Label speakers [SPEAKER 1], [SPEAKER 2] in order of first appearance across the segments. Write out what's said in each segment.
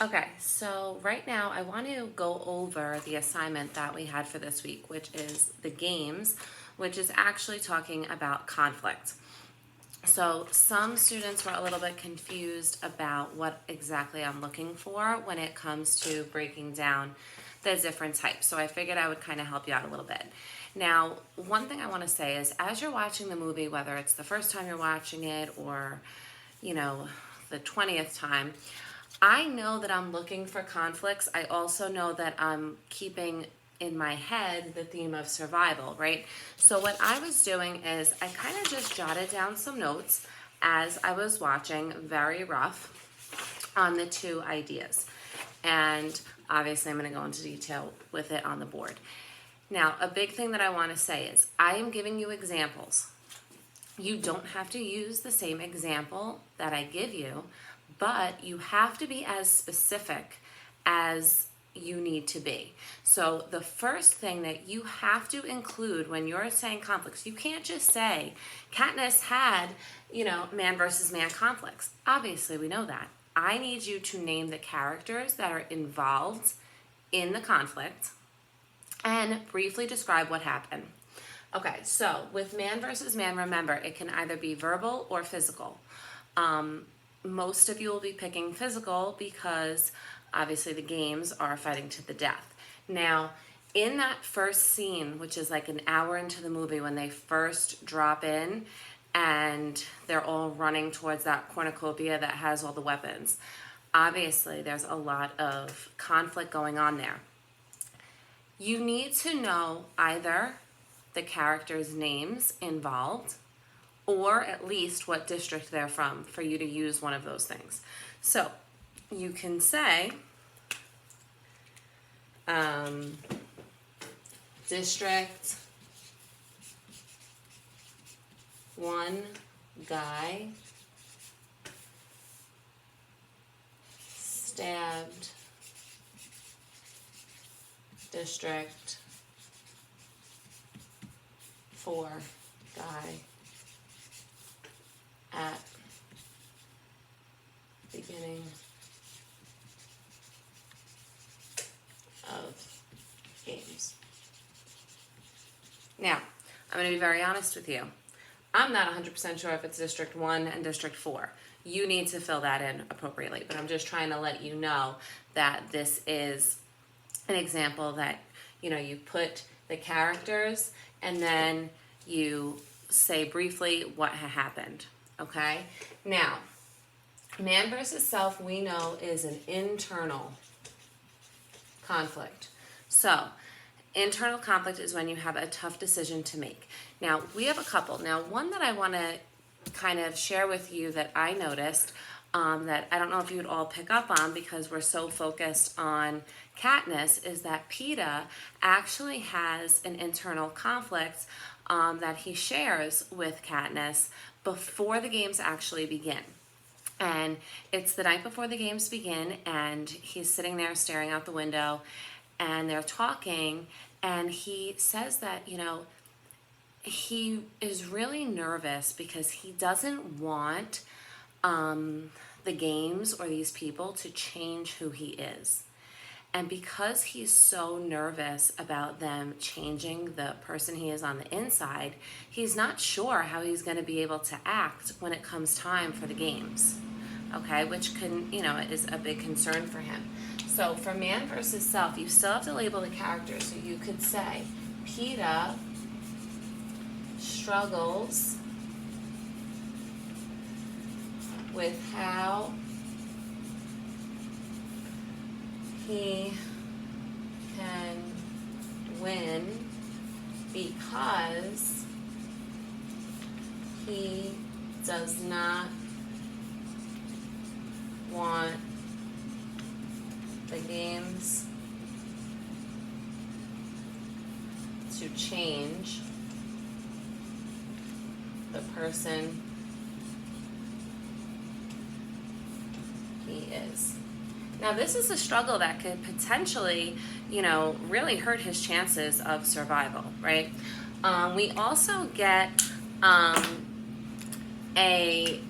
[SPEAKER 1] Okay, so right now I want to go over the assignment that we had for this week, which is the games, which is actually talking about conflict. So some students were a little bit confused about what exactly I'm looking for when it comes to breaking down the different types. So I figured I would kind of help you out a little bit. Now, one thing I want to say is as you're watching the movie, whether it's the first time you're watching it or, you know, the 20th time, I know that I'm looking for conflicts. I also know that I'm keeping in my head the theme of survival, right? So what I was doing is I kind of just jotted down some notes as I was watching, very rough, on the two ideas. And obviously I'm going to go into detail with it on the board. Now, a big thing that I want to say is I am giving you examples. You don't have to use the same example that I give you, but you have to be as specific as you need to be. So the first thing that you have to include when you're saying conflicts, you can't just say Katniss had, man versus man conflicts. Obviously, we know that. I need you to name the characters that are involved in the conflict and briefly describe what happened. Okay, so with man versus man, remember, it can either be verbal or physical. Most of you will be picking physical because obviously the games are fighting to the death. Now, in that first scene, which is like an hour into the movie when they first drop in and they're all running towards that cornucopia that has all the weapons, obviously there's a lot of conflict going on there. You need to know either the characters' names involved or at least what district they're from for you to use one of those things. So you can say District 1 guy stabbed District 4 guy at beginning of games. Now, I'm going to be very honest with you. I'm not 100% sure if it's District 1 and District 4. You need to fill that in appropriately, but I'm just trying to let you know that this is an example that, you put the characters and then you say briefly what happened, okay? Now, man versus self, we know, is an internal conflict. So, internal conflict is when you have a tough decision to make. Now, we have a couple. Now, one that I want to kind of share with you that I noticed that I don't know if you would all pick up on because we're so focused on Katniss is that Peeta actually has an internal conflict that he shares with Katniss before the games actually begin. And it's the night before the games begin, and he's sitting there staring out the window, and they're talking, and he says that, he is really nervous because he doesn't want the games or these people to change who he is. And because he's so nervous about them changing the person he is on the inside, he's not sure how he's going to be able to act when it comes time for the games. Okay, which can, is a big concern for him. So for man versus self, you still have to label the characters. So you could say, Peeta struggles with how he can win because he does not want the games to change the person he is. Now, this is a struggle that could potentially, really hurt his chances of survival, right? We also get a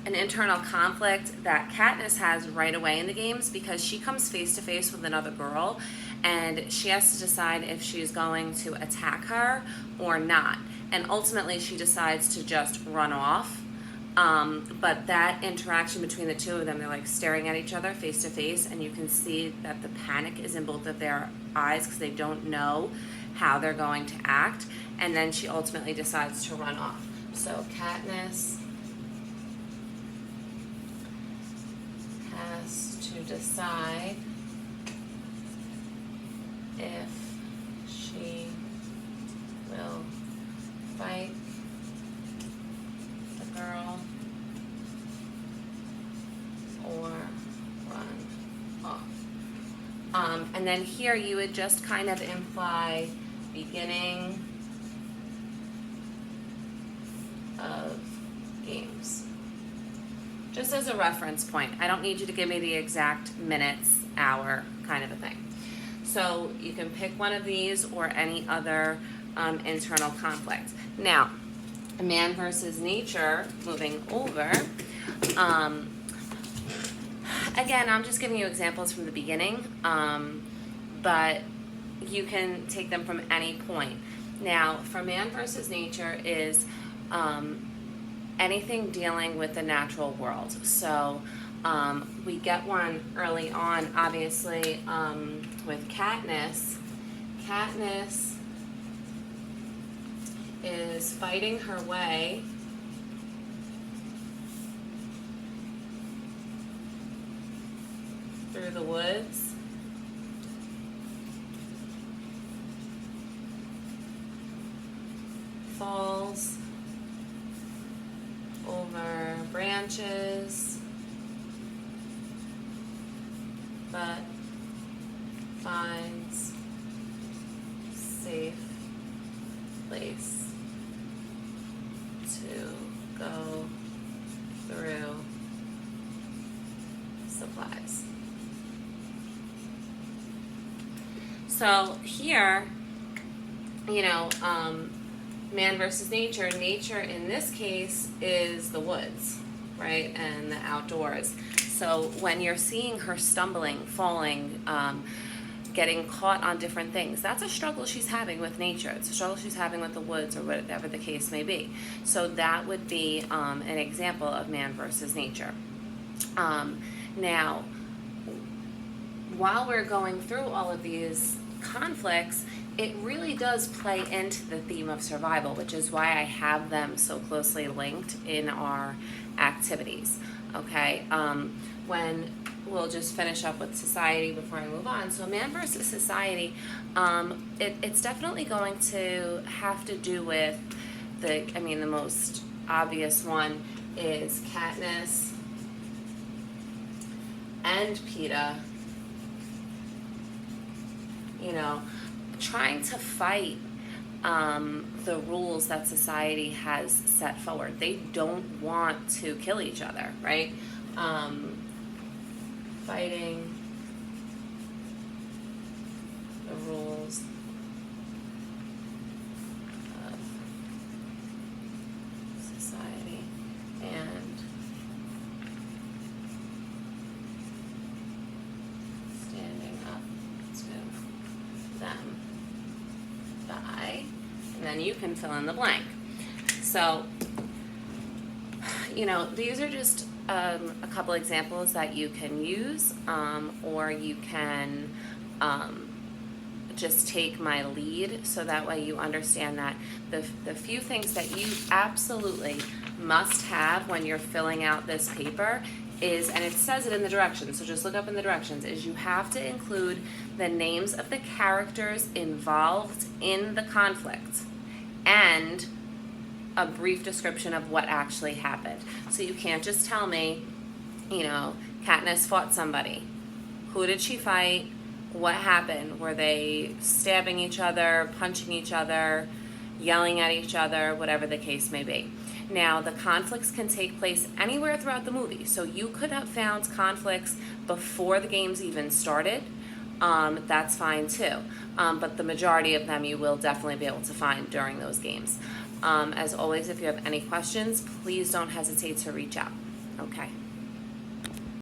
[SPEAKER 1] an internal conflict that Katniss has right away in the games, because she comes face to face with another girl and she has to decide if she's going to attack her or not. And ultimately she decides to just run off. But that interaction between the two of them, they're like staring at each other face to face, and you can see that the panic is in both of their eyes because they don't know how they're going to act. And then she ultimately decides to run off. So Katniss has to decide if she will fight the girl or run off. And then here you would just kind of imply beginning of games. Just as a reference point. I don't need you to give me the exact minutes, hour kind of a thing. So you can pick one of these or any other internal conflict. Now, man versus nature, moving over. Again, I'm just giving you examples from the beginning, but you can take them from any point. Now, for man versus nature is anything dealing with the natural world. So we get one early on, obviously, with Katniss. Katniss is fighting her way through the woods. Falls over branches, but finds safe place to go through supplies. So here, man versus nature. Nature in this case is the woods, right, and the outdoors. So when you're seeing her stumbling, falling, getting caught on different things, that's a struggle she's having with nature. It's a struggle she's having with the woods, or whatever the case may be. So that would be an example of man versus nature. Now, while we're going through all of these conflicts, it really does play into the theme of survival, which is why I have them so closely linked in our activities. Okay, when we'll just finish up with society before I move on. So man versus society, it's definitely going to have to do with the most obvious one is Katniss and Peeta, trying to fight the rules that society has set forward. They don't want to kill each other, right? Fighting the rules of society and standing up to them by, and then you can fill in the blank. So, these are just a couple examples that you can use, or you can just take my lead, so that way you understand that the few things that you absolutely must have when you're filling out this paper is, and it says it in the directions, so just look up in the directions, is you have to include the names of the characters involved in the conflict and a brief description of what actually happened. So you can't just tell me, Katniss fought somebody. Who did she fight? What happened? Were they stabbing each other, punching each other, yelling at each other, whatever the case may be? Now, the conflicts can take place anywhere throughout the movie. So you could have found conflicts before the games even started. That's fine too. But the majority of them you will definitely be able to find during those games. As always, if you have any questions, please don't hesitate to reach out. Okay,